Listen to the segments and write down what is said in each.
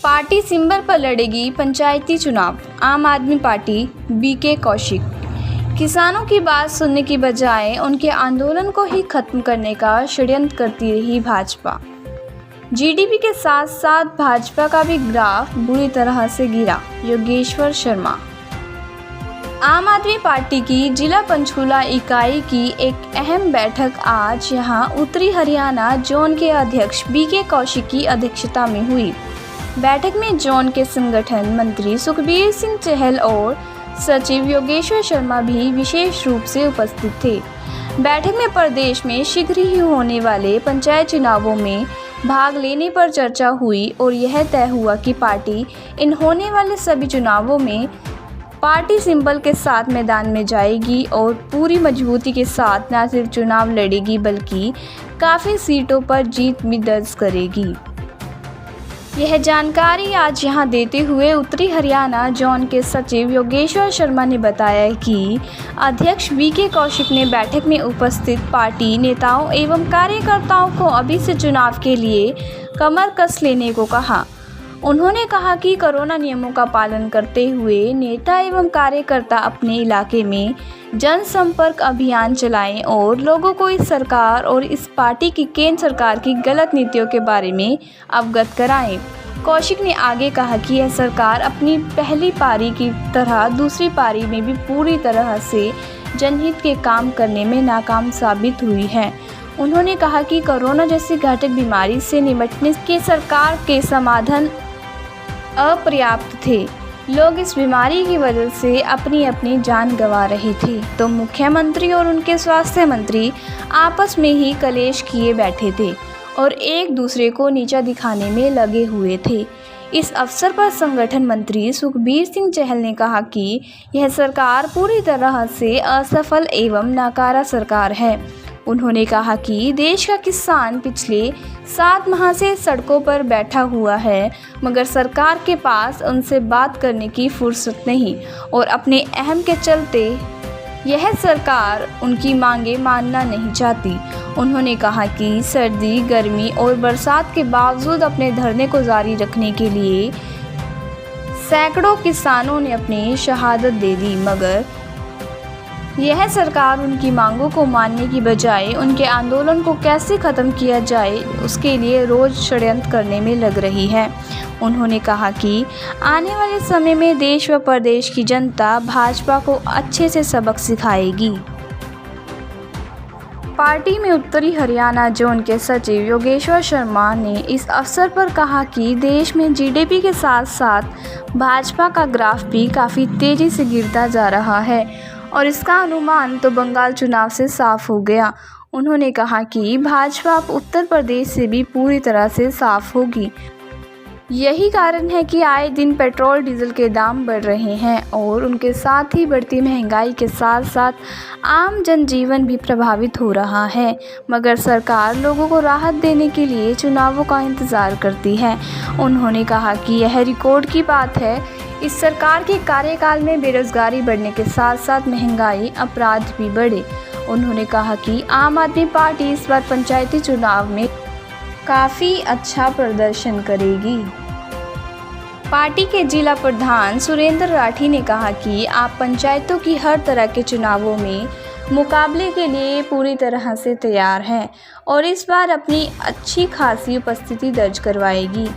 Party symbol पर लड़ेगी पंचायती चुनाव, आम आदमी पार्टी बीके कौशिक। किसानों की बात सुनने की बजाय उनके आंदोलन को ही खत्म करने का षड्यंत्र करती रही भाजपा। जीडीपी के साथ साथ भाजपा का भी ग्राफ बुरी तरह से गिरा। योगेश्वर शर्मा। आम आदमी पार्टी की जिला पंचकूला इकाई की एक अहम बैठक आज यहां उत्तरी हरियाणा जोन के अध्यक्ष बीके कौशिक की अध्यक्षता में हुई। बैठक में जोन के संगठन मंत्री सुखबीर सिंह चहल और सचिव योगेश्वर शर्मा भी विशेष रूप से उपस्थित थे। बैठक में प्रदेश में शीघ्र ही होने वाले पंचायत चुनावों में भाग लेने पर चर्चा हुई और यह तय हुआ कि पार्टी इन होने वाले सभी चुनावों में पार्टी सिंबल के साथ मैदान में जाएगी और पूरी मजबूती के साथ न सिर्फ चुनाव लड़ेगी बल्कि काफ़ी सीटों पर जीत भी दर्ज करेगी। यह जानकारी आज यहां देते हुए उत्तरी हरियाणा जोन के सचिव योगेश्वर शर्मा ने बताया कि अध्यक्ष बीके कौशिक ने बैठक में उपस्थित पार्टी नेताओं एवं कार्यकर्ताओं को अभी से चुनाव के लिए कमर कस लेने को कहा। उन्होंने कहा कि कोरोना नियमों का पालन करते हुए नेता एवं कार्यकर्ता अपने इलाके में जनसंपर्क अभियान चलाएं और लोगों को इस सरकार और इस पार्टी की केंद्र सरकार की गलत नीतियों के बारे में अवगत कराएं। कौशिक ने आगे कहा कि यह सरकार अपनी पहली पारी की तरह दूसरी पारी में भी पूरी तरह से जनहित के काम करने में नाकाम साबित हुई है। उन्होंने कहा कि कोरोना जैसी घातक बीमारी से निपटने के सरकार के समाधान अपर्याप्त थे। लोग इस बीमारी की वजह से अपनी अपनी जान गंवा रहे थे, तो मुख्यमंत्री और उनके स्वास्थ्य मंत्री आपस में ही कलेश किए बैठे थे और एक दूसरे को नीचा दिखाने में लगे हुए थे। इस अवसर पर संगठन मंत्री सुखबीर सिंह चहल ने कहा कि यह सरकार पूरी तरह से असफल एवं नाकारा सरकार है। उन्होंने कहा कि देश का किसान पिछले 7 माह से सड़कों पर बैठा हुआ है, मगर सरकार के पास उनसे बात करने की फुर्सत नहीं और अपने अहम के चलते यह सरकार उनकी मांगे मानना नहीं चाहती। उन्होंने कहा कि सर्दी, गर्मी और बरसात के बावजूद अपने धरने को जारी रखने के लिए सैकड़ों किसानों ने अपनी शहादत दे दी, मगर यह सरकार उनकी मांगों को मानने की बजाय उनके आंदोलन को कैसे ख़त्म किया जाए उसके लिए रोज़ षड्यंत्र करने में लग रही है। उन्होंने कहा कि आने वाले समय में देश व प्रदेश की जनता भाजपा को अच्छे से सबक सिखाएगी। पार्टी में उत्तरी हरियाणा जोन के सचिव योगेश्वर शर्मा ने इस अवसर पर कहा कि देश में जीडीपी के साथ साथ भाजपा का ग्राफ भी काफ़ी तेज़ी से गिरता जा रहा है और इसका अनुमान तो बंगाल चुनाव से साफ हो गया। उन्होंने कहा कि भाजपा अब उत्तर प्रदेश से भी पूरी तरह से साफ होगी। यही कारण है कि आए दिन पेट्रोल डीजल के दाम बढ़ रहे हैं और उनके साथ ही बढ़ती महंगाई के साथ साथ आम जनजीवन भी प्रभावित हो रहा है, मगर सरकार लोगों को राहत देने के लिए चुनावों का इंतज़ार करती है। उन्होंने कहा कि यह रिकॉर्ड की बात है, इस सरकार के कार्यकाल में बेरोजगारी बढ़ने के साथ साथ महंगाई, अपराध भी बढ़े। उन्होंने कहा कि आम आदमी पार्टी इस बार पंचायती चुनाव में काफ़ी अच्छा प्रदर्शन करेगी। पार्टी के जिला प्रधान सुरेंद्र राठी ने कहा कि आप पंचायतों की हर तरह के चुनावों में मुकाबले के लिए पूरी तरह से तैयार हैं और इस बार अपनी अच्छी खासी उपस्थिति दर्ज करवाएगी।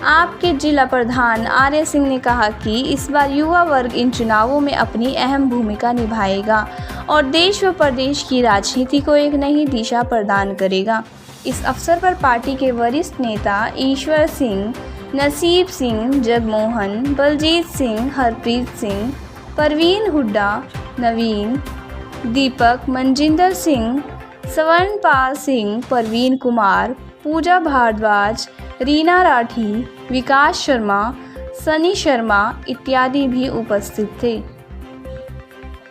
आपके जिला प्रधान आर्य सिंह ने कहा कि इस बार युवा वर्ग इन चुनावों में अपनी अहम भूमिका निभाएगा और देश व प्रदेश की राजनीति को एक नई दिशा प्रदान करेगा। इस अवसर पर पार्टी के वरिष्ठ नेता ईश्वर सिंह, नसीब सिंह, जगमोहन, बलजीत सिंह, हरप्रीत सिंह, परवीन हुड्डा, नवीन, दीपक, मनजिंदर सिंह, स्वर्णपाल सिंह, परवीन कुमार, पूजा भारद्वाज, रीना राठी, विकास शर्मा, सनी शर्मा इत्यादि भी उपस्थित थे।